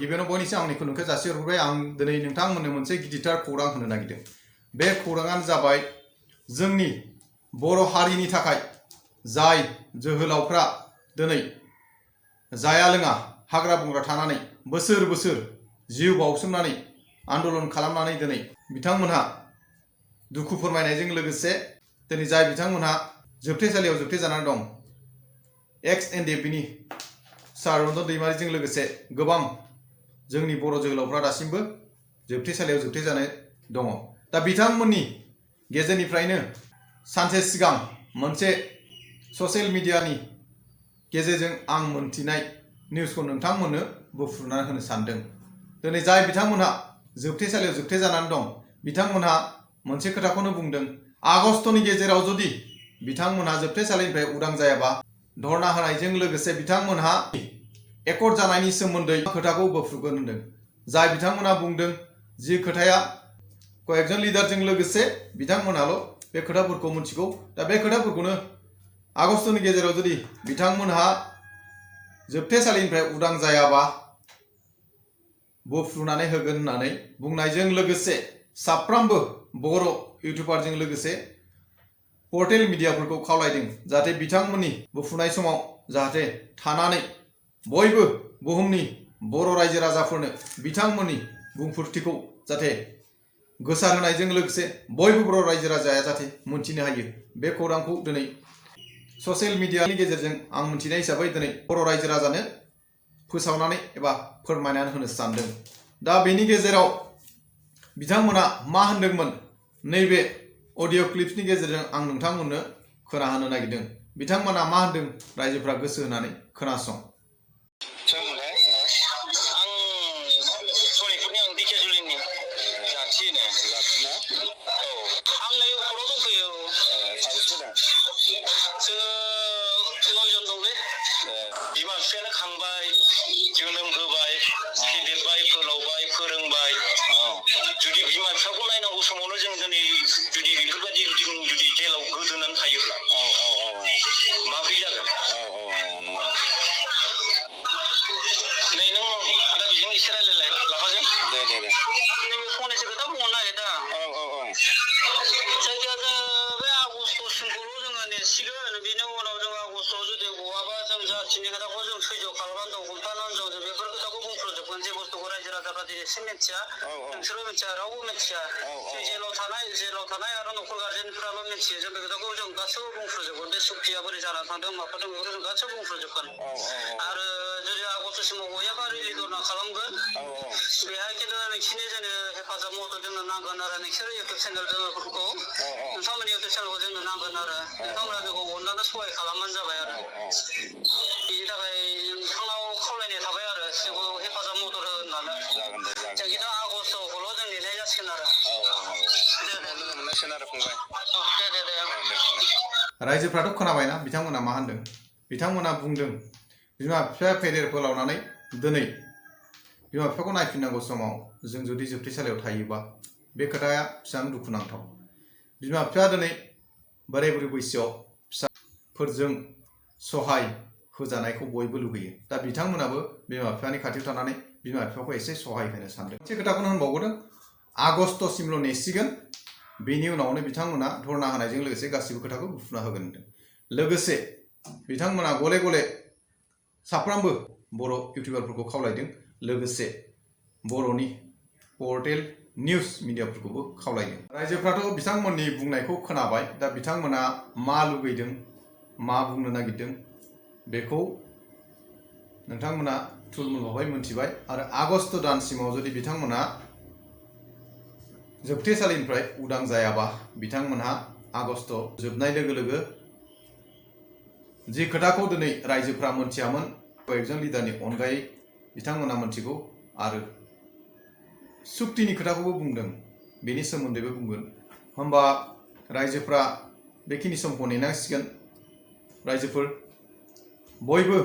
गिबियावनो बयनिसिम आंनि खुलुमनायखौ जासिहरबाय। आं दिनै नोंथांमोननो मोनसे गिदिरथार खौरां होनो नागिरदों। बे खौराङानो जाबाय जोंनि बर' हारिनि थाखाय जाय जोहोलावफ्रा दिनै जाया लोङा हाग्रा बंग्रा थानानै बोसोर बोसोर जिउ बाउसोमनानै आन्दलन खालामनानै दिनै बिथांमोनहा दुखु फोरमायनायजों लोगोसे दिनै जाय बिथांमोनहा जोबथेसालियाव जोबथेजानानै दं, एक्स एनडिएफबिनि सार रन्जन दैमारिजों लोगोसे गोबां जोंनि बर' जोहोलावफ्रा दासिमबो जोबथेसालियाव जोबथेजानाय दङ। दा बिथांमोननि गेजेरनिफ्रायनो सानसे सिगां मोनसे ससियेल मिडियानि गेजेरजों आं मोनथिनाय निउसखौ नोंथांमोननो बुफ्रुनानै होनो सानदों। दिनै जाय बिथांमोनहा जोबथेसालियाव जोबथेजानानै दं, बिथांमोनहा मोनसे खोथाखौनो बुंदों, आगस्तनि गेजेराव जुदि बिथांमोनहा जोबथेसालिनिफ्राय उदां जायाबा धरना होनायजों लोगोसे बिथांमोनहा एकर्ड जानायनि सोमोन्दै खोथाखौ बोफ्रुगोन होनदों। जाय बिथांमोनहा बुंदों जि खोथाया कयेकजन लिडारजों लोगोसे बिथांमोनहाल' बे खोथाफोरखौ मिथिगौ। दा बे खोथाफोरखौनो आगस्तनि गेजेराव जुदि बिथांमोनहा जोबथेसालिनिफ्राय उदां जायाबा बुफ्रुनानै होगोन होननानै बुंनायजों लोगोसे साफ्रोमबो बर' इउटिउबारजों लोगोसे पर्टेल मिडियाफोरखौ खावलायदों जाहाथे बिथांमोननि बुफ्रुनाय समाव जाहाथे थानानै बयबो बुहुमनि बर' रायजो राजाफोरनो बिथांमोननि बुंफोरथिखौ जाहाथे गोसारहोनायजों लोगोसे बयबो बर' रायजो राजाया जाहाथे मोनथिनो हायो। बे खौरांखौ दिनै ससियेल मिडियानि गेजेरजों आं मोनथिनाय हिसाबै दिनै बर' रायजो राजानो फोसावनानै एबा फोरमायनानै होनो सानदों। दा बेनि गेजेराव बिथांमोना मा होनदोंमोन नैबे अडिअ क्लिप्सनि गेजेरजों आं नोंथांमोननो खोनाहोनो नागिरदों। बिथांमोना मा होनदों रायजोफ्रा गोसो होनानै खोनासं। बिमा बिफायानो खांबाय, जोनोम होबाय, फेदेरबाय, फोलावबाय, फोरोंबाय। जुदि बिमा बिफाखौ नायनांगौ समावनो जों दिनै जुदि बेफोरबायदि जुदि जेलाव गोदोनानै थायोब्ला माबोरै जागोन? नै नों आदा बेजों एसे रायलायलाय लाफाजों। नैबे फंनैसो खोथा बुंनो नागिरदों। जायखिया जोङो बे आगस्तसिमखौल' जोङो नेसिगोन। बेनि उनाव जों आगस्तआव जुदि गवाबा जों जाखिनि खोथाखौ जों सैज' खालामनानै दं, हमथानानै दं, जों बेफोर खोथाखौ बुंफ्रुजोबगोन। जे बुस्थुखौ रायजो राजाफ्रा एसे मिथिया, नोंसोरबो मिथिया, रावबो मिथिया। जेलाव थानाय आरो न'खर गार्जेनफ्राल' मिथियो। जों बे खोथाखौ जों गासैबो बुंफ्रुजोबगोन। बे सुक्तिया बोरै जानानै थांदों, माफोरदों, बेफोरखौ जों गासैबो बुंफ्रुजोबगोन। आरो जुदि आगस्तसिमाव गयाबा रिलि धरना खालामगोन। बेहाय खिन्थु नोंसिनि जोंनो हेफाजाब मदद जोंनो नांगोन आरो नोंसोर इउटुब चेनेलफोरखौ नोंथांमोननि इउटुब चेनेलखौ जोंनो नांगोन आरो नोंथांमोना जोंखौ अननानै सहाय खालामबानो जाबाय आरो बेनि थाखाय नोंथांनाव खावलायनाय थाबाय आरो जोंखौ हेफाजाब मदद हो होननानै। जों खिन्थु आगस्तखौल' जों नेनाय जासिगोन आरो। रायजोफ्राथ' खोनाबायना बिथांमोना मा होनदों? बिथांमोना बुंदों बिमा बिफाया फेदेर फोलावनानै दिनै बिमा बिफाखौ नायफिननांगौ समाव जों जुदि जोबथेसालियाव थायोबा बे खोथाया बेसेबां दुखुनांथाव। बिमा बिफाया दिनै बोराय बुरै बैसोआव फिसाफोरजों सहाय होजानायखौ बयबो लुगैयो। दा बिथांमोनाबो बिमा बिफानि खाथियाव थानानै बिमा बिफाखौ एसे सहाय होनो सानदों। मोनसे खोथाखौनो होनबावदों, आगस्तसिमल' नेसिगोन, बेनि उनावनो बिथांमोना धरना होनायजों लोगोसे गासिबो खोथाखौ बुफ्रुना होगोन होनदों। लोगोसे बिथांमोना गले गले साफ्रोमबो बर' इउटिउबारफोरखौ खावलायदों, लोगोसे बर'नि पर्टेल निउस मिडियाफोरखौबो खावलायदों। रायजोफ्राथ' बिथांमोननि बुंनायखौ खोनाबाय। दा बिथांमोना मा लुगैदों, मा बुंनो नागिरदों बेखौ नोंथांमोना थुलमुलभाबै मोनथिबाय। आरो आगस्त दानसिमाव जुदि बिथांमोना जोबथेसालिनिफ्राय उदां जायाबा बिथांमोनहा आगस्त जोबनाय लोगो लोगो जि खोथाखौ दिनै रायजोफ्रा मोनथियामोन, कयेकजन लिडारनि अनगायै बिथांमोना मोनथिगौ आरो सुक्तिनि खोथाखौबो बुंदों, बेनि सोमोन्दैबो बुंगोन। होमबा रायजोफ्रा बेखिनि समखौ नेनांसिगोन। रायजोफोर बयबो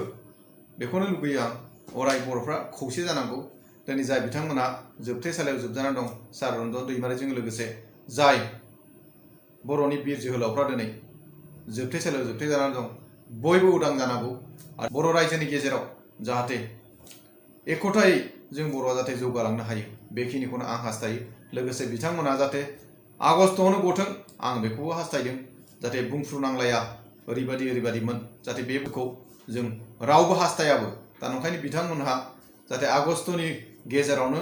बेखौनो लुगैयो आं, अराय बर'फ्रा खौसे जानांगौ। दिनै जाय बिथांमोना जोबथेसालियाव जोबजानानै दं, सार रन्जन दैमारिजों लोगोसे जाय बर'नि बिर जोहोलावफ्रा दिनै जोबथेसालियाव जोबथेजानानै दं, बयबो उदां जानांगौ। आरो बर' रायजोनि गेजेराव जाहाथे एकतायै जों बर'आ जाहाथे जौगालांनो हायो बेखिनिखौनो आं हास्थायो। लोगोसे बिथांमोना जाहाथे आगस्टआवनो गथों आं बेखौबो हास्थायदों। जाहाथे बुंफ्रुनांलाया ओरैबायदिमोन जाहाथे बेखौ जों रावबो हास्थायाबो। दा नंखायनो बिथांमोनहा जाहाथे आगस्टनि गेजेरावनो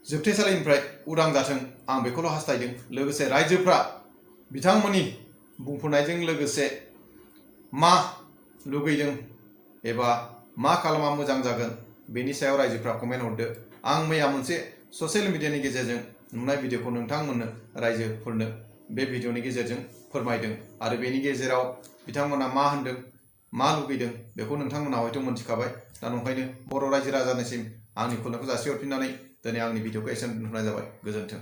जोबथेसालिनिफ्राय उदां जाथों आं बेखौल' हास्थायदों। लोगोसे रायजोफ्रा बिथांमोननि बुंफोरनायजों लोगोसे मा लुगैदों एबा मा खालामा मोजां जागोन बेनि सायाव रायजोफ्रा कमेन्ट हरदो। आं मैया मोनसे ससियेल मिडियानि गेजेरजों नुनाय भिडिअखौ नोंथांमोननो रायजोफोरनो बे भिडिअनि गेजेरजों फोरमायदों आरो बेनि गेजेराव बिथांमोना मा होनदों मा लुगैदों बेखौ नोंथांमोना हयथ' मोनथिखाबाय। दा नंखायनो बर' रायजो राजानिसिम आंनि खुलुमनायखौ जासिहरफिननानै दिनै आंनि भिडिअखौ एसेयावनो दोनथ'नाय जाबाय। गोजोन्थों।